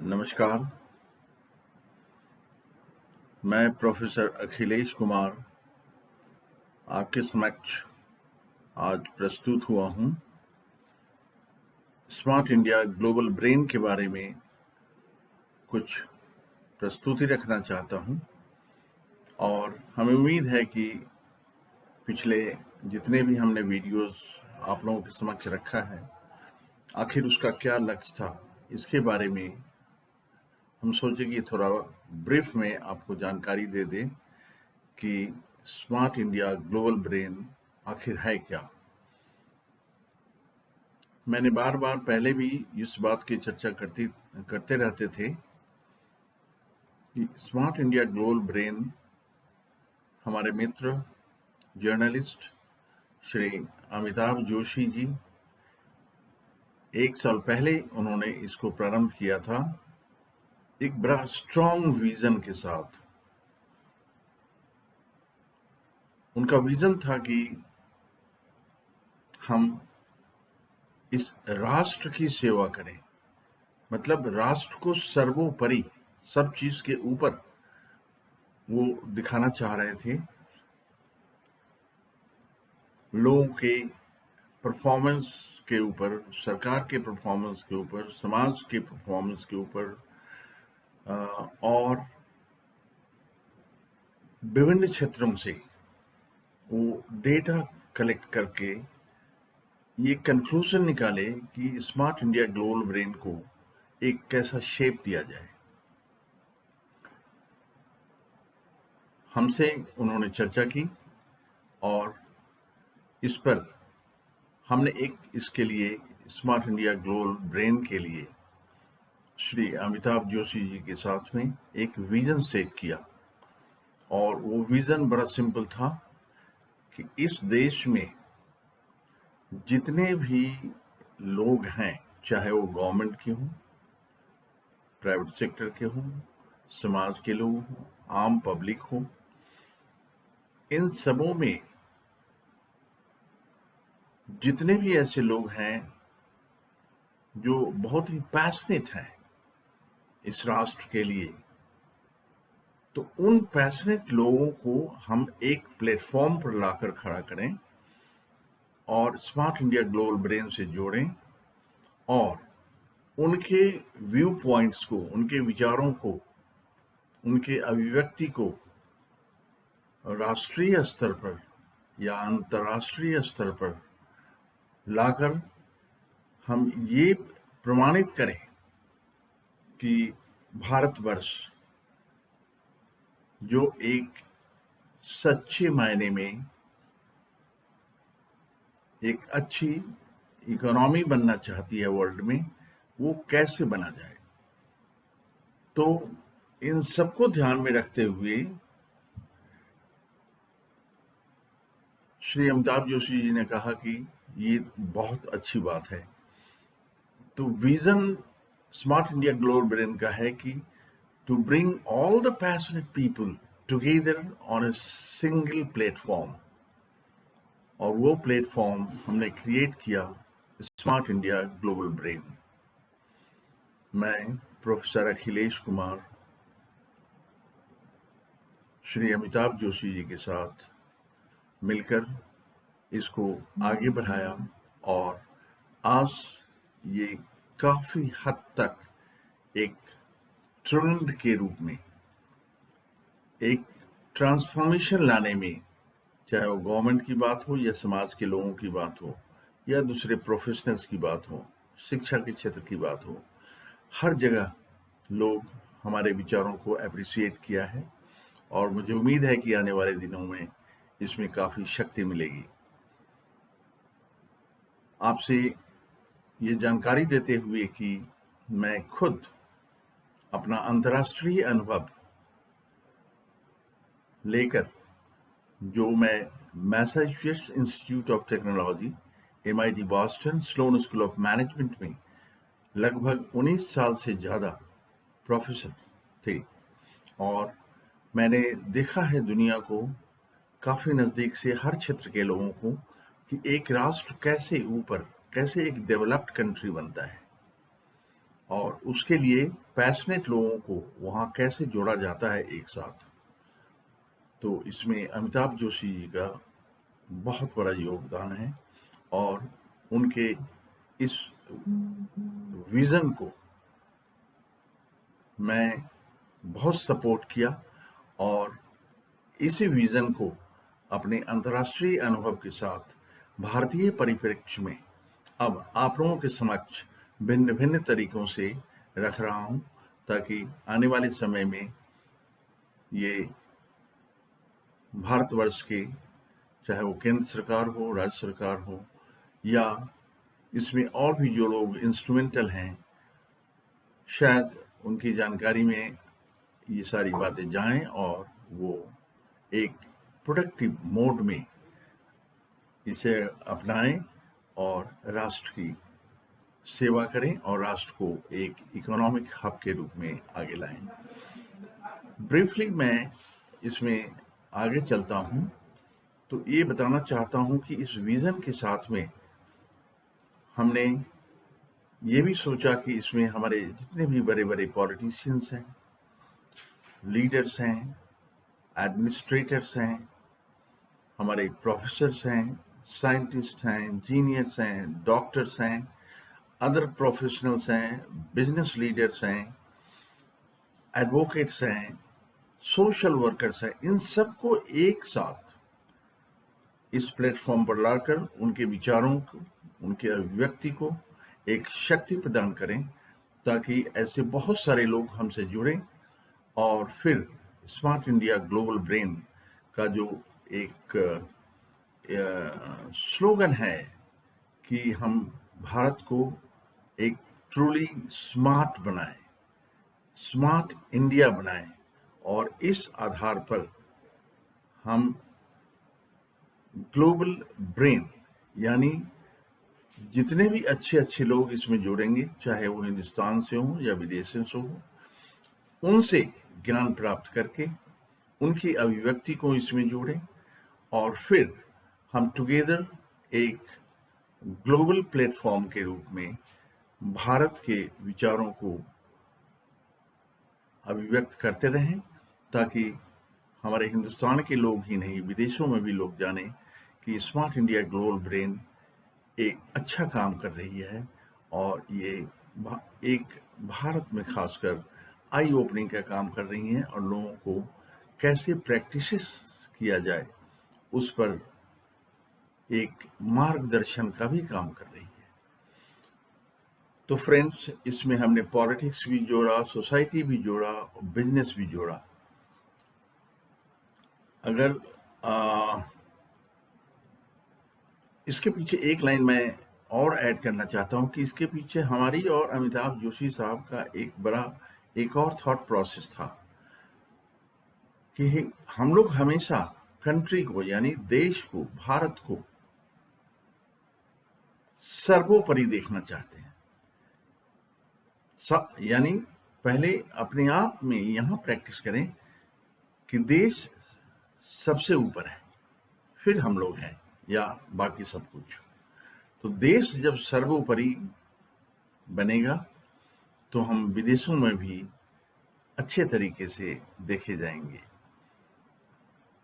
नमस्कार, मैं प्रोफेसर अखिलेश कुमार आपके समक्ष आज प्रस्तुत हुआ हूँ। स्मार्ट इंडिया ग्लोबल ब्रेन के बारे में कुछ प्रस्तुति रखना चाहता हूँ और हमें उम्मीद है कि पिछले जितने भी हमने वीडियोस आप लोगों के समक्ष रखा है, आखिर उसका क्या लक्ष्य था, इसके बारे में हम सोचे कि थोड़ा ब्रीफ में आपको जानकारी दे दें कि स्मार्ट इंडिया ग्लोबल ब्रेन आखिर है क्या। मैंने बार बार पहले भी इस बात की चर्चा करते रहते थे कि स्मार्ट इंडिया ग्लोबल ब्रेन हमारे मित्र जर्नलिस्ट श्री अमिताभ जोशी जी 1 साल पहले उन्होंने इसको प्रारंभ किया था एक बड़ा स्ट्रॉन्ग विजन के साथ। उनका विजन था कि हम इस राष्ट्र की सेवा करें, मतलब राष्ट्र को सर्वोपरि सब चीज के ऊपर वो दिखाना चाह रहे थे। लोगों के परफॉर्मेंस के ऊपर, सरकार के परफॉर्मेंस के ऊपर, समाज के परफॉर्मेंस के ऊपर और विभिन्न क्षेत्रों से वो डेटा कलेक्ट करके ये कंक्लूजन निकाले कि स्मार्ट इंडिया ग्लोबल ब्रेन को एक कैसा शेप दिया जाए। हमसे उन्होंने चर्चा की और इस पर हमने इसके लिए स्मार्ट इंडिया ग्लोबल ब्रेन के लिए श्री अमिताभ जोशी जी के साथ में एक विजन सेट किया और वो विजन बड़ा सिंपल था कि इस देश में जितने भी लोग हैं, चाहे वो गवर्नमेंट के हों, प्राइवेट सेक्टर के हों, समाज के लोग हों, आम पब्लिक हो, इन सबों में जितने भी ऐसे लोग हैं जो बहुत ही पैशनेट हैं इस राष्ट्र के लिए, तो उन पैशनेट लोगों को हम एक प्लेटफॉर्म पर लाकर खड़ा करें और स्मार्ट इंडिया ग्लोबल ब्रेन से जोड़ें और उनके व्यू पॉइंट्स को, उनके विचारों को, उनके अभिव्यक्ति को राष्ट्रीय स्तर पर या अंतर्राष्ट्रीय स्तर पर लाकर हम ये प्रमाणित करें कि भारतवर्ष जो एक सच्चे मायने में एक अच्छी इकोनॉमी बनना चाहती है वर्ल्ड में, वो कैसे बना जाए। तो इन सबको ध्यान में रखते हुए श्री अमिताभ जोशी जी ने कहा कि ये बहुत अच्छी बात है। तो vision smart India global brain का है कि to bring all the passionate people together on a single platform, और वो प्लेटफॉर्म हमने क्रिएट किया स्मार्ट इंडिया ग्लोबल ब्रेन। मैं प्रोफेसर अखिलेश कुमार श्री अमिताभ जोशी जी के साथ मिलकर इसको आगे बढ़ाया और आज ये काफी हद तक एक ट्रेंड के रूप में, एक ट्रांसफॉर्मेशन लाने में, चाहे वो गवर्नमेंट की बात हो या समाज के लोगों की बात हो या दूसरे प्रोफेशनल्स की बात हो, शिक्षा के क्षेत्र की बात हो, हर जगह लोग हमारे विचारों को अप्रिशिएट किया है और मुझे उम्मीद है कि आने वाले दिनों में इसमें काफी शक्ति मिलेगी। आपसे ये जानकारी देते हुए कि मैं खुद अपना अंतर्राष्ट्रीय अनुभव लेकर, जो मैं Massachusetts Institute of Technology, MIT Boston, Sloan School of Management में लगभग 19 साल से ज़्यादा प्रोफेसर थे और मैंने देखा है दुनिया को काफ़ी नज़दीक से, हर क्षेत्र के लोगों को, कि एक राष्ट्र कैसे एक डेवलप्ड कंट्री बनता है। और उसके लिए पैशनेट लोगों को वहाँ कैसे जोड़ा जाता है एक साथ। तो इसमें अमिताभ जोशी जी का बहुत बड़ा योगदान है और उनके इस विज़न को मैं बहुत सपोर्ट किया और इसी विज़न को अपने अंतर्राष्ट्रीय अनुभव के साथ भारतीय परिप्रेक्ष्य में अब आप लोगों के समक्ष भिन्न-भिन्न तरीकों से रख रहा हूँ, ताकि आने वाले समय में ये भारतवर्ष के, चाहे वो केंद्र सरकार हो, राज्य सरकार हो, या इसमें और भी जो लोग इंस्ट्रूमेंटल हैं, शायद उनकी जानकारी में ये सारी बातें जाएँ और वो एक प्रोडक्टिव मोड में इसे अपनाएँ और राष्ट्र की सेवा करें और राष्ट्र को एक इकोनॉमिक हब के रूप में आगे लाएँ। ब्रीफली मैं इसमें आगे चलता हूँ, तो ये बताना चाहता हूँ कि इस विज़न के साथ में हमने ये भी सोचा कि इसमें हमारे जितने भी बड़े-बड़े पॉलिटिशियंस हैं, लीडर्स हैं, एडमिनिस्ट्रेटर्स हैं, हमारे प्रोफेसर्स हैं, साइंटिस्ट हैं, इंजीनियर्स हैं, डॉक्टर्स हैं, अदर प्रोफेशनल्स हैं, बिजनेस लीडर्स हैं, एडवोकेट्स हैं, सोशल वर्कर्स हैं, इन सबको एक साथ इस प्लेटफॉर्म पर लाकर उनके विचारों को, उनके अभिव्यक्ति को एक शक्ति प्रदान करें, ताकि ऐसे बहुत सारे लोग हमसे जुड़ें और फिर स्मार्ट इंडिया ग्लोबल ब्रेन का जो एक स्लोगन है कि हम भारत को एक ट्रूली स्मार्ट बनाएं, स्मार्ट इंडिया बनाएं, और इस आधार पर हम ग्लोबल ब्रेन, यानी जितने भी अच्छे लोग इसमें जुड़ेंगे, चाहे वो हिंदुस्तान से हों या विदेशों से हों, उनसे ज्ञान प्राप्त करके उनकी अभिव्यक्ति को इसमें जोड़ें और फिर हम टुगेदर एक ग्लोबल प्लेटफॉर्म के रूप में भारत के विचारों को अभिव्यक्त करते रहें, ताकि हमारे हिंदुस्तान के लोग ही नहीं, विदेशों में भी लोग जानें कि स्मार्ट इंडिया ग्लोबल ब्रेन एक अच्छा काम कर रही है और ये एक भारत में खासकर आई ओपनिंग का काम कर रही हैं और लोगों को कैसे प्रैक्टिसेस किया जाए उस पर एक मार्गदर्शन का भी काम कर रही है। तो फ्रेंड्स, इसमें हमने पॉलिटिक्स भी जोड़ा, सोसाइटी भी जोड़ा और बिजनेस भी जोड़ा। अगर इसके पीछे एक लाइन मैं और ऐड करना चाहता हूँ कि इसके पीछे हमारी और अमिताभ जोशी साहब का एक और थॉट प्रोसेस था कि हम लोग हमेशा कंट्री को, यानी देश को, भारत को सर्वोपरि देखना चाहते हैं। यानी पहले अपने आप में यहाँ प्रैक्टिस करें कि देश सबसे ऊपर है, फिर हम लोग हैं या बाकी सब कुछ। तो देश जब सर्वोपरि बनेगा तो हम विदेशों में भी अच्छे तरीके से देखे जाएंगे।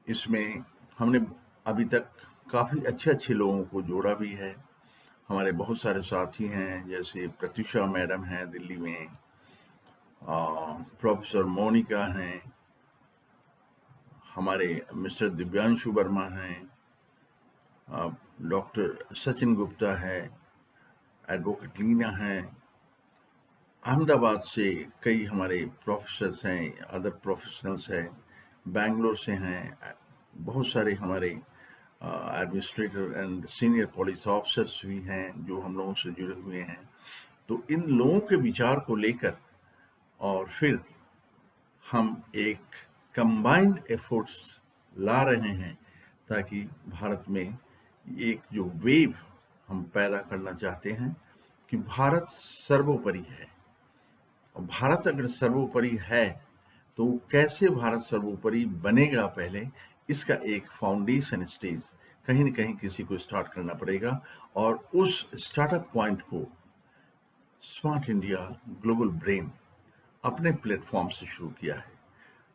इसमें हमने अभी तक काफ़ी अच्छे लोगों को जोड़ा भी है। हमारे बहुत सारे साथी हैं, जैसे प्रत्युषा मैडम हैं दिल्ली में, प्रोफेसर मोनिका हैं, हमारे मिस्टर दिव्यांशु वर्मा हैं, डॉक्टर सचिन गुप्ता है, एडवोकेट लीना हैं, अहमदाबाद से कई हमारे प्रोफेसर्स हैं, अदर प्रोफेशनल्स हैं, बेंगलोर से हैं, बहुत सारे हमारे administrator and senior police officers भी हैं जो हम लोगों से जुड़े हुए हैं। तो इन लोगों के विचार को लेकर और फिर हम एक कंबाइंड एफर्ट्स ला रहे हैं, ताकि भारत में एक जो वेव हम पैदा करना चाहते हैं कि भारत सर्वोपरि है। और भारत अगर सर्वोपरि है तो कैसे भारत सर्वोपरि बनेगा, पहले इसका एक फाउंडेशन स्टेज कहीं न कहीं किसी को स्टार्ट करना पड़ेगा और उस स्टार्टअप पॉइंट को स्मार्ट इंडिया ग्लोबल ब्रेन अपने प्लेटफॉर्म से शुरू किया है।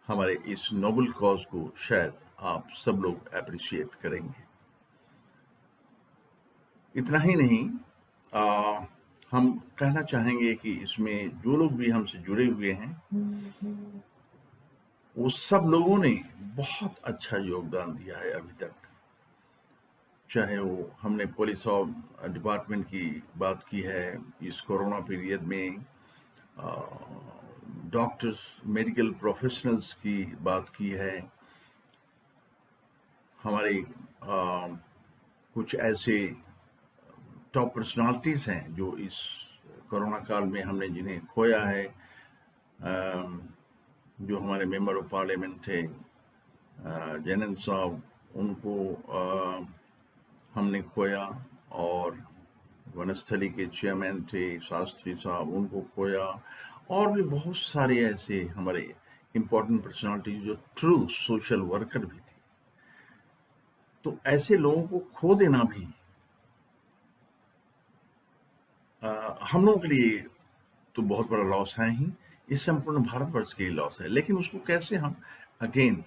हमारे इस नोबल कॉज को शायद आप सब लोग अप्रिशिएट करेंगे। इतना ही नहीं, आ, हम कहना चाहेंगे कि इसमें जो लोग भी हमसे जुड़े हुए हैं, वो सब लोगों ने बहुत अच्छा योगदान दिया है अभी तक। चाहे वो हमने पुलिस और डिपार्टमेंट की बात की है इस कोरोना पीरियड में, डॉक्टर्स, मेडिकल प्रोफेशनल्स की बात की है, हमारे कुछ ऐसे टॉप पर्सनालिटीज़ हैं जो इस कोरोना काल में हमने जिन्हें खोया है। जो हमारे मेंबर ऑफ पार्लियामेंट थे, जैनन साहब, उनको हमने खोया, और वनस्थली के चेयरमैन थे शास्त्री साहब, उनको खोया, और भी बहुत सारे ऐसे हमारे इम्पोर्टेंट पर्सनालिटीज जो ट्रू सोशल वर्कर भी थे। तो ऐसे लोगों को खो देना भी हम लोगों के लिए तो बहुत बड़ा लॉस है ही, इस संपूर्ण भारतवर्ष के लिए लॉस है। लेकिन उसको कैसे हम अगेन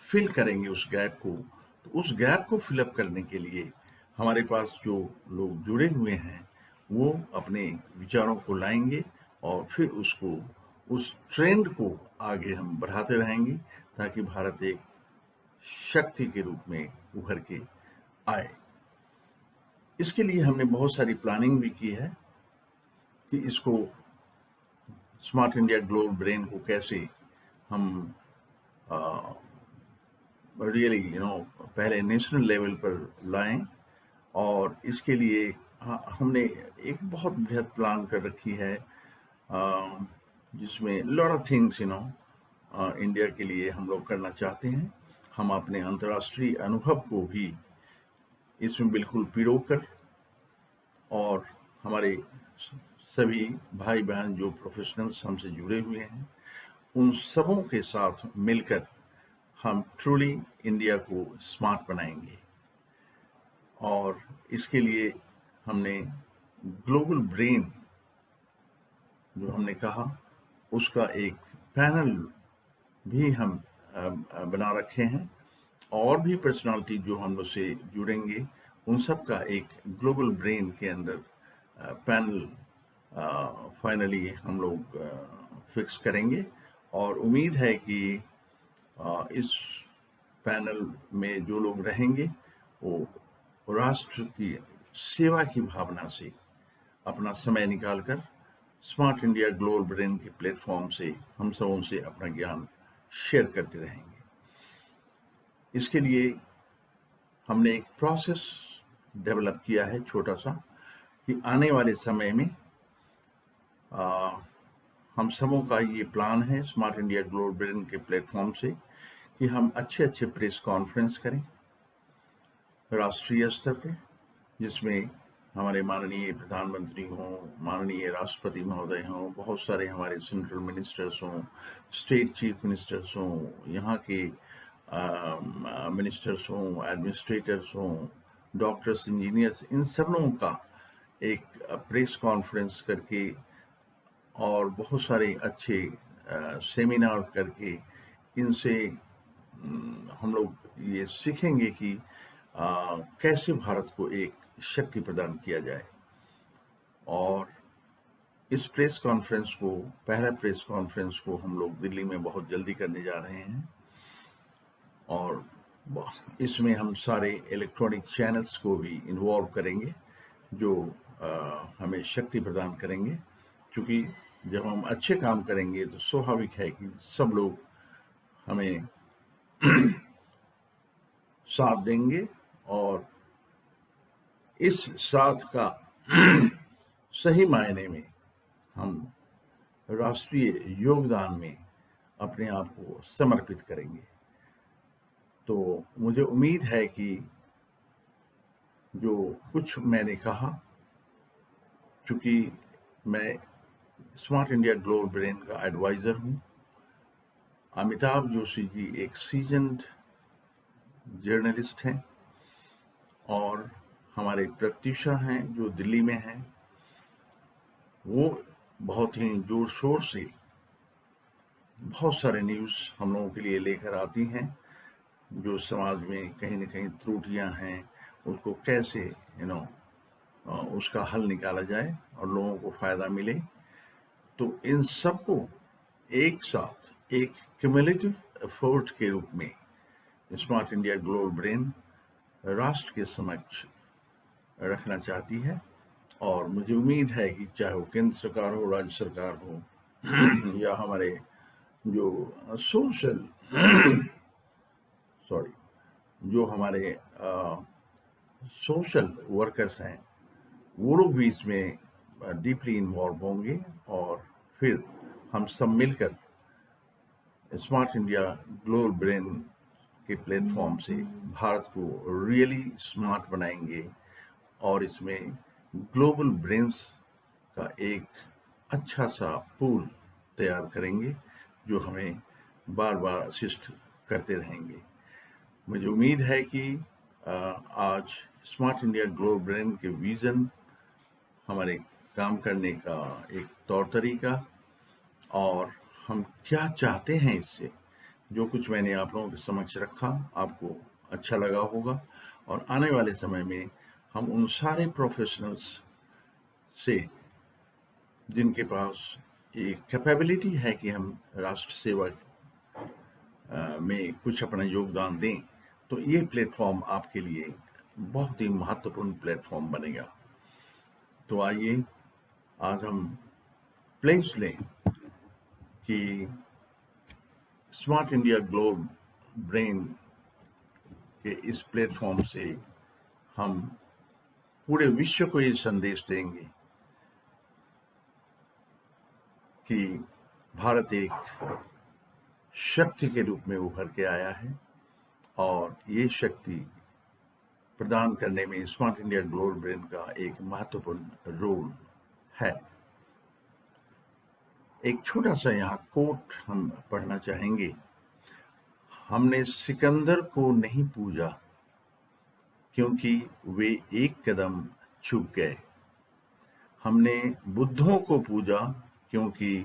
फिल करेंगे उस गैप को, तो उस गैप को फिलअप करने के लिए हमारे पास जो लोग जुड़े हुए हैं वो अपने विचारों को लाएंगे, और फिर उसको, उस ट्रेंड को आगे हम बढ़ाते रहेंगे, ताकि भारत एक शक्ति के रूप में उभर के आए। इसके लिए हमने बहुत सारी प्लानिंग भी की है कि इसको स्मार्ट इंडिया ग्लोबल ब्रेन को कैसे हम रियली पहले नेशनल लेवल पर लाएं। और इसके लिए हमने एक बहुत बृहद प्लान कर रखी है, जिसमें लॉट ऑफ थिंग्स इंडिया के लिए हम लोग करना चाहते हैं। हम अपने अंतर्राष्ट्रीय अनुभव को भी इसमें बिल्कुल पिरोकर, और हमारे सभी भाई बहन जो प्रोफेशनल्स हमसे जुड़े हुए हैं, उन सबों के साथ मिलकर हम ट्रूली इंडिया को स्मार्ट बनाएंगे। और इसके लिए हमने ग्लोबल ब्रेन जो हमने कहा, उसका एक पैनल भी हम बना रखे हैं, और भी पर्सनालिटी जो हम लोग से जुड़ेंगे उन सब का एक ग्लोबल ब्रेन के अंदर पैनल फाइनली हम लोग फिक्स करेंगे। और उम्मीद है कि इस पैनल में जो लोग रहेंगे वो राष्ट्र की सेवा की भावना से अपना समय निकालकर स्मार्ट इंडिया ग्लोबल ब्रेन के प्लेटफॉर्म से हम सबों से अपना ज्ञान शेयर करते रहेंगे। इसके लिए हमने एक प्रोसेस डेवलप किया है छोटा सा, कि आने वाले समय में हम सबों का ये प्लान है स्मार्ट इंडिया ग्लोबल ब्रेन के प्लेटफॉर्म से कि हम अच्छे अच्छे प्रेस कॉन्फ्रेंस करें राष्ट्रीय स्तर पर, जिसमें हमारे माननीय प्रधानमंत्री हों, माननीय राष्ट्रपति महोदय हों, बहुत सारे हमारे सेंट्रल मिनिस्टर्स हों, स्टेट चीफ मिनिस्टर्स हों, यहाँ के मिनिस्टर्स हों, एडमिनिस्ट्रेटर्स हों, डॉक्टर्स, इंजीनियर्स, इन सब लोगों का एक प्रेस कॉन्फ्रेंस करके और बहुत सारे अच्छे सेमिनार करके इनसे हम लोग ये सीखेंगे कि कैसे भारत को एक शक्ति प्रदान किया जाए। और इस प्रेस कॉन्फ्रेंस को, पहला प्रेस कॉन्फ्रेंस को हम लोग दिल्ली में बहुत जल्दी करने जा रहे हैं, और इसमें हम सारे इलेक्ट्रॉनिक चैनल्स को भी इन्वॉल्व करेंगे जो हमें शक्ति प्रदान करेंगे। क्योंकि जब हम अच्छे काम करेंगे तो स्वाभाविक है कि सब लोग हमें साथ देंगे, और इस साथ का सही मायने में हम राष्ट्रीय योगदान में अपने आप को समर्पित करेंगे। तो मुझे उम्मीद है कि जो कुछ मैंने कहा, चूँकि मैं स्मार्ट इंडिया ग्लोबल ब्रेन का एडवाइज़र हूँ, अमिताभ जोशी जी एक सीजन्ड जर्नलिस्ट हैं, और हमारे प्रत्युषा हैं जो दिल्ली में हैं, वो बहुत ही जोर शोर से बहुत सारे न्यूज़ हम लोगों के लिए लेकर आती हैं, जो समाज में कहीं न कहीं त्रुटियां हैं, उसको कैसे उसका हल निकाला जाए और लोगों को फ़ायदा मिले। तो इन सबको एक साथ एक क्यूमुलेटिव एफर्ट के रूप में स्मार्ट इंडिया ग्लोबल ब्रेन राष्ट्र के समक्ष रखना चाहती है। और मुझे उम्मीद है कि चाहे वो केंद्र सरकार हो, राज्य सरकार हो या हमारे जो सोशल सॉरी जो हमारे सोशल वर्कर्स हैं, वो लोग भी इसमें डीपली इन्वॉल्व होंगे और फिर हम सब मिलकर स्मार्ट इंडिया ग्लोबल ब्रेन के प्लेटफॉर्म से भारत को रियली स्मार्ट बनाएंगे और इसमें ग्लोबल ब्रेन्स का एक अच्छा सा पूल तैयार करेंगे जो हमें बार बार असिस्ट करते रहेंगे। मुझे उम्मीद है कि आज स्मार्ट इंडिया ग्लोबल ब्रेन के विजन, हमारे काम करने का एक तौर तरीका और हम क्या चाहते हैं इससे, जो कुछ मैंने आप लोगों के समक्ष रखा, आपको अच्छा लगा होगा। और आने वाले समय में हम उन सारे प्रोफेशनल्स से जिनके पास एक कैपेबिलिटी है कि हम राष्ट्र सेवा में कुछ अपना योगदान दें, तो ये प्लेटफॉर्म आपके लिए बहुत ही महत्वपूर्ण प्लेटफॉर्म बनेगा। तो आइए आज हम प्लेस लें कि स्मार्ट इंडिया ग्लोबल ब्रेन के इस प्लेटफॉर्म से हम पूरे विश्व को ये संदेश देंगे कि भारत एक शक्ति के रूप में उभर के आया है और ये शक्ति प्रदान करने में स्मार्ट इंडिया ग्लोबल ब्रेन का एक महत्वपूर्ण रोल है। एक छोटा सा यहाँ कोट हम पढ़ना चाहेंगे। हमने सिकंदर को नहीं पूजा क्योंकि वे एक कदम चूक गए, हमने बुद्धों को पूजा क्योंकि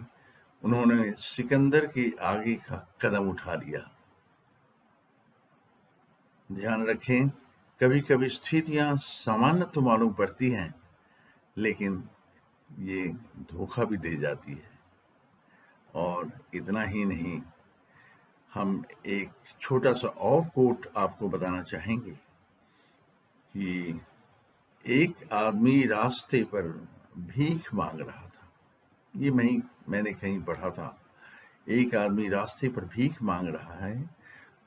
उन्होंने सिकंदर के आगे का कदम उठा लिया। ध्यान रखें, कभी कभी स्थितियां सामान्य तो मालूम पड़ती हैं, लेकिन ये धोखा भी दे जाती है। और इतना ही नहीं, हम एक छोटा सा और कोट आपको बताना चाहेंगे कि एक आदमी रास्ते पर भीख मांग रहा था। ये मैंने कहीं पढ़ा था। एक आदमी रास्ते पर भीख मांग रहा है,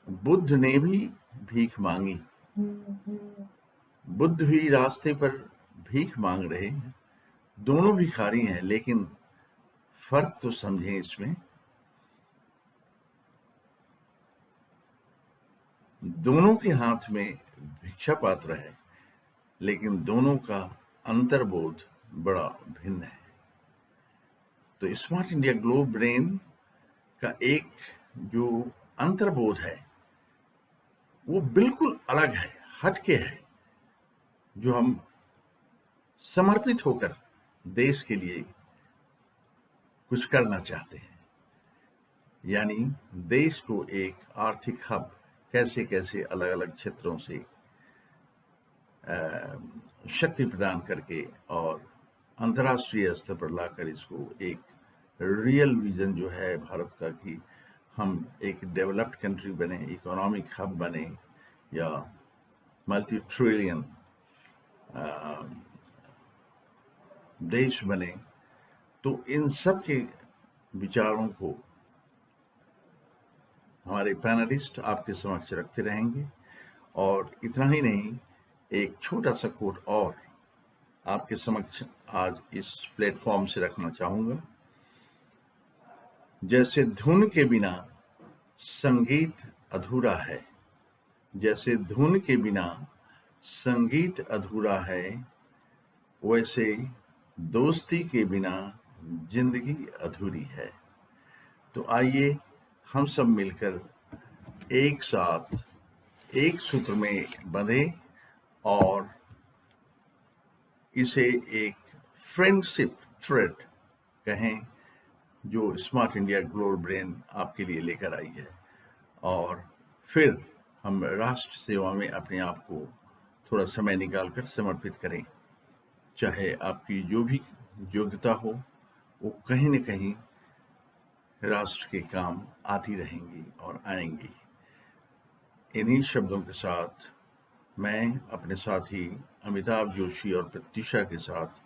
बुद्ध ने भी भीख मांगी। बुद्ध भी रास्ते पर भीख मांग रहे हैं, दोनों भिखारी हैं, लेकिन फर्क तो समझें इसमें। दोनों के हाथ में भिक्षा पात्र है, लेकिन दोनों का अंतर्बोध बड़ा भिन्न है। तो स्मार्ट इंडिया ग्लोबल ब्रेन का एक जो अंतर्बोध है वो बिल्कुल अलग है, हटके है, जो हम समर्पित होकर देश के लिए कुछ करना चाहते हैं। यानी देश को एक आर्थिक हब कैसे कैसे अलग अलग क्षेत्रों से शक्ति प्रदान करके और अंतर्राष्ट्रीय स्तर पर लाकर इसको एक रियल विजन जो है भारत का कि हम एक डेवलप्ड कंट्री बने, इकोनॉमिक हब बने या मल्टी ट्रिलियन देश बने। तो इन सब के विचारों को हमारे पैनलिस्ट आपके समक्ष रखते रहेंगे। और इतना ही नहीं, एक छोटा सा कोट और आपके समक्ष आज इस प्लेटफॉर्म से रखना चाहूंगा। जैसे धुन के बिना संगीत अधूरा है, जैसे धुन के बिना संगीत अधूरा है, वैसे दोस्ती के बिना जिंदगी अधूरी है। तो आइए हम सब मिलकर एक साथ एक सूत्र में बंधे और इसे एक फ्रेंडशिप थ्रेड कहें जो स्मार्ट इंडिया ग्लोबल ब्रेन आपके लिए लेकर आई है, और फिर हम राष्ट्र सेवा में अपने आप को थोड़ा समय निकाल कर समर्पित करें। चाहे आपकी जो भी योग्यता हो, वो कहीं न कहीं राष्ट्र के काम आती रहेंगी और आएंगी। इन्हीं शब्दों के साथ मैं अपने साथी अमिताभ जोशी और प्रत्युषा के साथ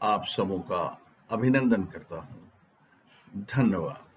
आप सबों का अभिनंदन करता हूँ। धन्यवाद।